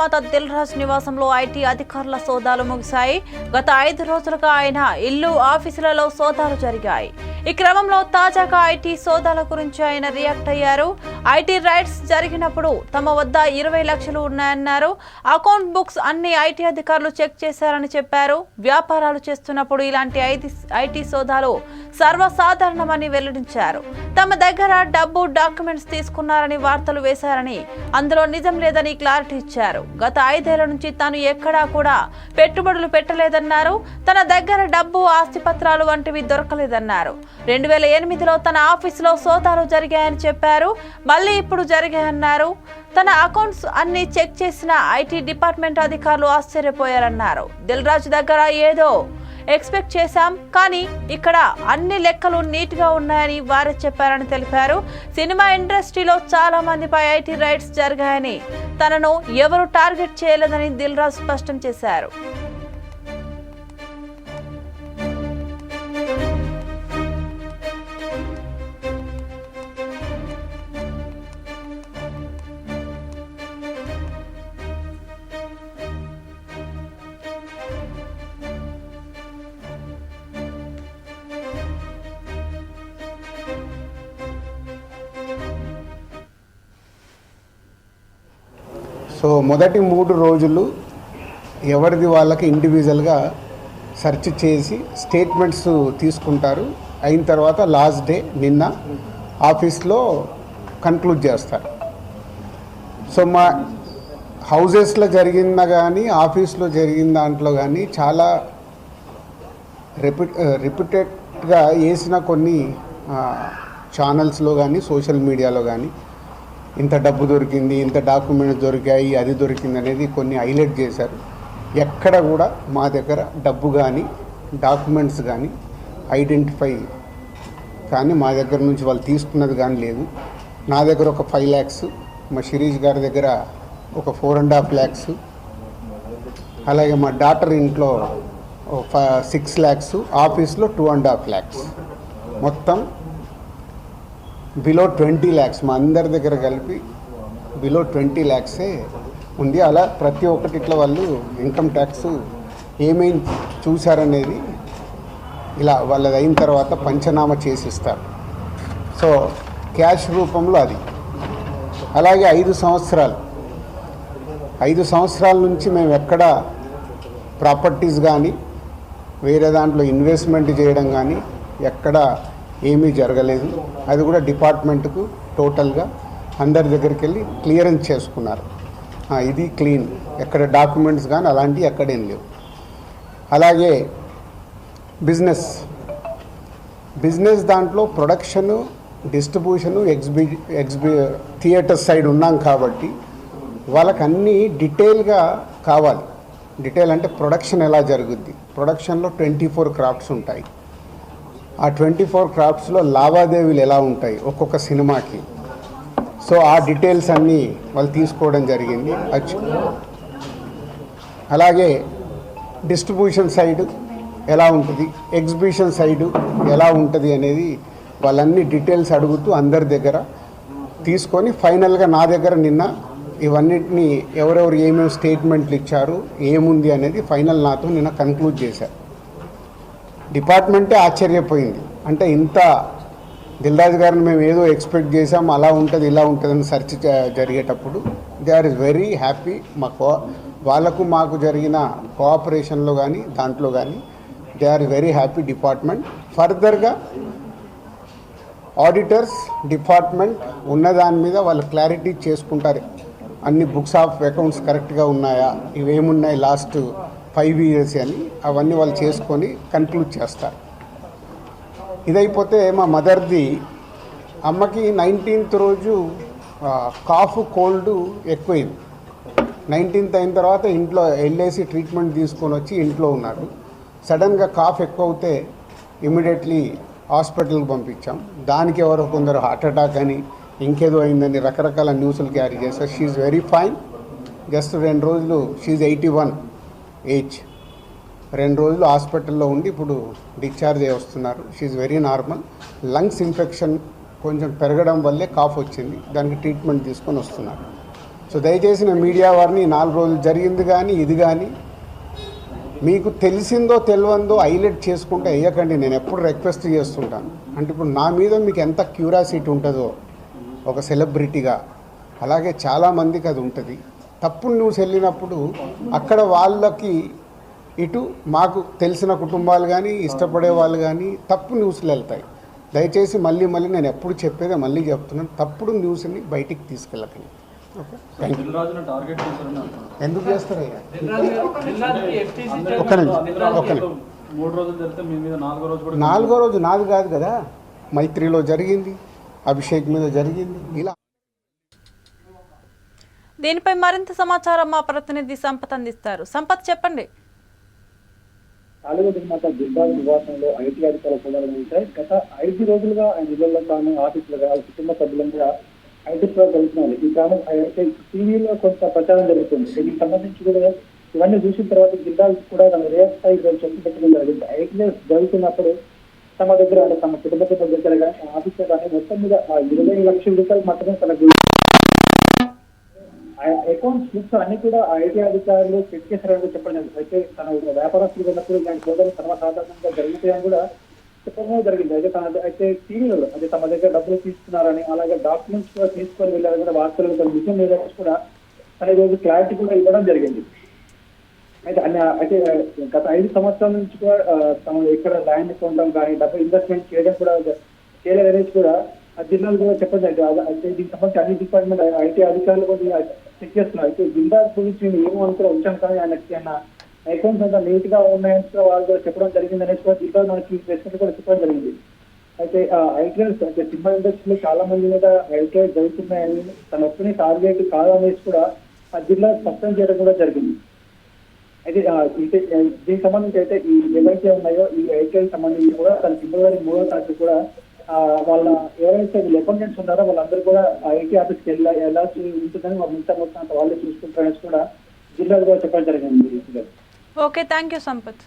నిర్మాత దిల్ రాజు నివాసంలో ఐటీ అధికారుల సోదాలు ముగిశాయి. గత 5 రోజులుగా ఆయన ఇల్లు, ఆఫీసులలో సోదాలు జరిగాయి. ఈ క్రమంలో తాజాగా ఐటీ సోదాల గురించి ఆయన రియాక్ట్ అయ్యారు. ఐటీ రైడ్స్ జరిగినప్పుడు తమ వద్ద 20 లక్షలు ఉన్నాయన్నారు. అకౌంట్ బుక్స్ అన్ని ఐటీ అధికారులు చెక్ చేశారని చెప్పారు. వ్యాపారాలు చేస్తున్నప్పుడు ఇలాంటి ఐటీ సోదాలు సర్వసాధారణమని వెల్లడించారు. తమ దగ్గర డబ్బు, డాక్యుమెంట్స్ తీసుకున్నారని వార్తలు వేశారని, అందులో నిజం లేదని క్లారిటీ ఇచ్చారు. గత 5 ఏళ్ల నుంచి తాను ఎక్కడా కూడా పెట్టుబడులు పెట్టలేదన్నారు. తన దగ్గర డబ్బు, ఆస్తి పత్రాలు వంటివి దొరకలేదన్నారు. 2008లో తన ఆఫీసులో సోదాలు జరిగాయని చెప్పారు. మళ్ళీ ఇప్పుడు జరిగాయన్నారు. తన అకౌంట్స్ అన్ని చెక్ చేసిన ఐటీ డిపార్ట్మెంట్ అధికారులు ఆశ్చర్యపోయారన్నారు. దిల్ రాజు దగ్గర ఏదో ఎక్స్పెక్ట్ చేశాం, కానీ ఇక్కడ అన్ని లెక్కలు నీట్ గా ఉన్నాయని వారే చెప్పారని తెలిపారు. సినిమా ఇండస్ట్రీలో చాలా మందిపై ఐటీ రైడ్స్ జరిగాయని, తనను ఎవరు టార్గెట్ చేయలేదని దిల్ రాజు స్పష్టం చేశారు. సో మొదటి 3 రోజులు ఎవరిది వాళ్ళకి ఇండివిజువల్గా సెర్చ్ చేసి స్టేట్మెంట్స్ తీసుకుంటారు. అయిన తర్వాత లాస్ట్ డే నిన్న ఆఫీస్లో కన్క్లూడ్ చేస్తారు. సో మా హౌజెస్లో జరిగిందా కానీ ఆఫీస్లో జరిగిన దాంట్లో కానీ చాలా రిపీటెడ్గా వేసిన కొన్ని ఛానల్స్లో కానీ సోషల్ మీడియాలో కానీ ఇంత డబ్బు దొరికింది, ఇంత డాక్యుమెంట్స్ దొరికాయి, అది దొరికింది అనేది కొన్ని హైలైట్ చేశారు. ఎక్కడ కూడా మా దగ్గర డబ్బు కానీ డాక్యుమెంట్స్ కానీ ఐడెంటిఫై కానీ మా దగ్గర నుంచి వాళ్ళు తీసుకున్నది కానీ లేదు. నా దగ్గర ఒక 5 lakhs, మా శిరీష్ గారి దగ్గర ఒక 4.5 lakhs, అలాగే మా డాటర్ ఇంట్లో 6 lakhs, ఆఫీస్లో 2.5 lakhs, మొత్తం బిలో 20 lakhs. మా అందరి దగ్గర కలిపి బిలో 20 lakhs ఉంది. అలా ప్రతి ఒక్కటి ఇట్లా వాళ్ళు ఇన్కమ్ ట్యాక్స్ ఏమేమి చూశారనేది ఇలా వాళ్ళది అయిన తర్వాత పంచనామా చేసిస్తారు. సో క్యాష్ రూపంలో అది. అలాగే 5 సంవత్సరాల నుంచి మేము ఎక్కడ ప్రాపర్టీస్ కానీ వేరే దాంట్లో ఇన్వెస్ట్మెంట్ చేయడం కానీ ఎక్కడ ఏమీ జరగలేదు. అది కూడా డిపార్ట్మెంట్కు టోటల్గా అందరి దగ్గరికి వెళ్ళి క్లియరెన్స్ చేసుకున్నారు. ఇది క్లీన్, ఎక్కడ డాక్యుమెంట్స్ కానీ అలాంటివి ఎక్కడేం లేవు. అలాగే బిజినెస్ దాంట్లో ప్రొడక్షను, డిస్ట్రిబ్యూషను, థియేటర్ సైడ్ ఉన్నాం కాబట్టి వాళ్ళకి అన్నీ డీటెయిల్గా కావాలి. డీటెయిల్ అంటే ప్రొడక్షన్ ఎలా జరుగుద్ది, ప్రొడక్షన్లో 24 క్రాఫ్ట్స్ ఉంటాయి. ఆ 24 క్రాఫ్ట్స్లో లావాదేవీలు ఎలా ఉంటాయి ఒక్కొక్క సినిమాకి. సో ఆ డీటెయిల్స్ అన్నీ వాళ్ళు తీసుకోవడం జరిగింది. అలాగే డిస్ట్రిబ్యూషన్ సైడ్ ఎలా ఉంటుంది, ఎగ్జిబిషన్ సైడు ఎలా ఉంటుంది అనేది వాళ్ళన్ని డీటెయిల్స్ అడుగుతూ అందరి దగ్గర తీసుకొని ఫైనల్గా నా దగ్గర నిన్న ఇవన్నిటిని ఎవరెవరు ఏమేమి స్టేట్మెంట్లు ఇచ్చారు, ఏముంది అనేది ఫైనల్ నాతో నిన్న కన్క్లూడ్ చేశారు. డిపార్ట్మెంటే ఆశ్చర్యపోయింది. అంటే ఇంత దిల్ రాజు గారిని మేము ఏదో ఎక్స్పెక్ట్ చేసాం, అలా ఉంటుంది ఇలా ఉంటుందని సెర్చ్ జరిగేటప్పుడు దే ఆర్ వెరీ హ్యాపీ. వాళ్ళకు మాకు జరిగిన కోఆపరేషన్లో కానీ దాంట్లో కానీ they are very happy department. ఫర్దర్గా ఆడిటర్స్ డిపార్ట్మెంట్ ఉన్నదాని మీద వాళ్ళు క్లారిటీ చేసుకుంటారు. అన్ని బుక్స్ ఆఫ్ అకౌంట్స్ కరెక్ట్గా ఉన్నాయా, ఇవేమున్నాయి లాస్ట్ 5 years అని అవన్నీ వాళ్ళు చేసుకొని కన్క్లూడ్ చేస్తారు. ఇదైపోతే మా మదర్ది, అమ్మకి 19th రోజు కాఫ్, కోల్డ్ ఎక్కువైంది. 19th అయిన తర్వాత ఇంట్లో వెళ్ళేసి ట్రీట్మెంట్ తీసుకొని వచ్చి ఇంట్లో ఉన్నారు. సడన్గా కాఫ్ ఎక్కువ అవుతే ఇమీడియట్లీ హాస్పిటల్కి పంపించాం. దానికి ఎవరో కొందరు హార్ట్ అటాక్ అని ఇంకేదో అయిందని రకరకాల న్యూస్లు క్యారీ చేస్తారు. She very fine. జస్ట్ 2 రోజులు, షీఈ్ 81 ఏజ్, 2 రోజులు హాస్పిటల్లో ఉండి ఇప్పుడు డిశ్చార్జ్ అయ్యి వస్తున్నారు. She very normal. Lungs infection కొంచెం పెరగడం వల్లే కాఫ్ వచ్చింది, దానికి ట్రీట్మెంట్ తీసుకొని వస్తున్నారు. సో దయచేసి నా మీడియా వారిని 4 రోజులు జరిగింది కానీ ఇది కానీ మీకు తెలిసిందో తెలియందో హైలైట్ చేసుకుంటే వేయకండి. నేను ఎప్పుడు రిక్వెస్ట్ చేస్తుంటాను. అంటే ఇప్పుడు నా మీద మీకు ఎంత క్యూరియాసిటీ ఉంటుందో ఒక సెలబ్రిటీగా, అలాగే చాలామందికి అది ఉంటుంది. తప్పుడు న్యూస్ వెళ్ళినప్పుడు అక్కడ వాళ్ళకి ఇటు మాకు తెలిసిన కుటుంబాలు కానీ ఇష్టపడే వాళ్ళు కానీ తప్పు న్యూస్లు వెళ్తాయి. దయచేసి మళ్ళీ నేను ఎప్పుడు చెప్పేదే మళ్ళీ చెప్తున్నాను, తప్పుడు న్యూస్ని బయటికి తీసుకెళ్ళకండి. Okay, thank you. ఎందుకు చేస్తారయ్యా? ఒక్క నిమిషం. 4వ రోజు నాది కాదు కదా, మైత్రిలో జరిగింది, అభిషేక్ మీద జరిగింది. ఇలా దీనిపై మరింత సమాచారం మా ప్రతినిధి సంపత్ అందిస్తారు. సంపత్, చెప్పండి. టాలీవుడ్ నిర్మాత దిల్రాజు నివాసంలో ఐటీ అధికారులు సోదాలు ఉంటాయి. గత 5 రోజులుగా ఆయన ఇళ్లలో కానీ ఆఫీసులుగా కుటుంబ సభ్యులంగా ఐటీ సేవలు జరుగుతున్నాయి. ఈ కారణం అయితే టీవీలో కొంత ప్రచారం జరుగుతుంది. దీనికి సంబంధించి కూడా ఇవన్నీ చూసిన తర్వాత దిల్రాజు కూడా తన రియాక్ట్ స్థాయి చెప్పి పెట్టడం జరిగింది. ఐటీ జరుగుతున్నప్పుడు తమ దగ్గర అంటే తమ కుటుంబ సభ్యుల దగ్గర కానీ ఆఫీసులో కానీ మొత్తం మీద 20 లక్షల రూపాయలు మాత్రమే తనకు అకౌంట్స్ బుక్స్ అన్ని కూడా ఐటీ అధికారులు చెక్ చేశారని చెప్పడం. అయితే తన వ్యాపారస్తులు ఉన్నప్పుడు ఇలాంటి సోదాలు సర్వసాధారణంగా జరుగుతాయని కూడా చెప్పడం జరిగింది. అయితే అయితే టీవీలో అయితే తమ దగ్గర డబ్బులు తీసుకున్నారని, అలాగే డాక్యుమెంట్స్ కూడా తీసుకొని వెళ్ళారని కూడా వార్తలు విషయం మీద కూడా తన రోజు క్లారిటీ కూడా ఇవ్వడం జరిగింది. అయితే గత 5 సంవత్సరాల నుంచి కూడా తమ ఇక్కడ ల్యాండ్ కొనడం కానీ డబ్బు ఇన్వెస్ట్మెంట్ చేయడం కూడా చేయలేదనేసి కూడా జిల్లాలు కూడా చెప్పడం జరిగింది. అయితే దీనికి సంబంధించి అన్ని డిపార్ట్మెంట్ ఐటీ అధికారులు కూడా చెక్ చేస్తున్నారు. అయితే జిల్లా గురించి నేను ఏమో అనుకుని వచ్చాను కానీ ఆయన అకౌంట్స్ అంతా నీట్ గా ఉన్నాయని వాళ్ళు కూడా చెప్పడం జరిగింది అనేసి కూడా జిల్లా మనకి ప్రెసిడెంట్ కూడా చెప్పడం జరిగింది. అయితే ఐటీఎల్స్ అంటే సినిమా ఇండస్ట్రీలో చాలా మంది మీద ఐటీఎల్ జరుగుతున్నాయని తన ఒక్కని టార్గెట్ కాదనేసి కూడా ఆ జిల్లా స్పష్టం చేయడం కూడా జరిగింది. అయితే దీనికి సంబంధించి అయితే ఈ ఏవైతే ఉన్నాయో ఈ ఐటీఎల్ సంబంధించి కూడా తన ఫిబ్రవరి 3వ తారీఖు కూడా వాళ్ళ ఎవరైతే వీళ్ళు అకౌంటెంట్స్ ఉన్నారో వాళ్ళందరూ కూడా ఐటీ ఆఫీస్కి వెళ్ళాల్సి ఉంటుందని మిగతా మొత్తం వాళ్ళే చూసుకుంటారనేసి కూడా జిల్లాలో కూడా చెప్పడం జరిగింది. Okay, thank you Sampath.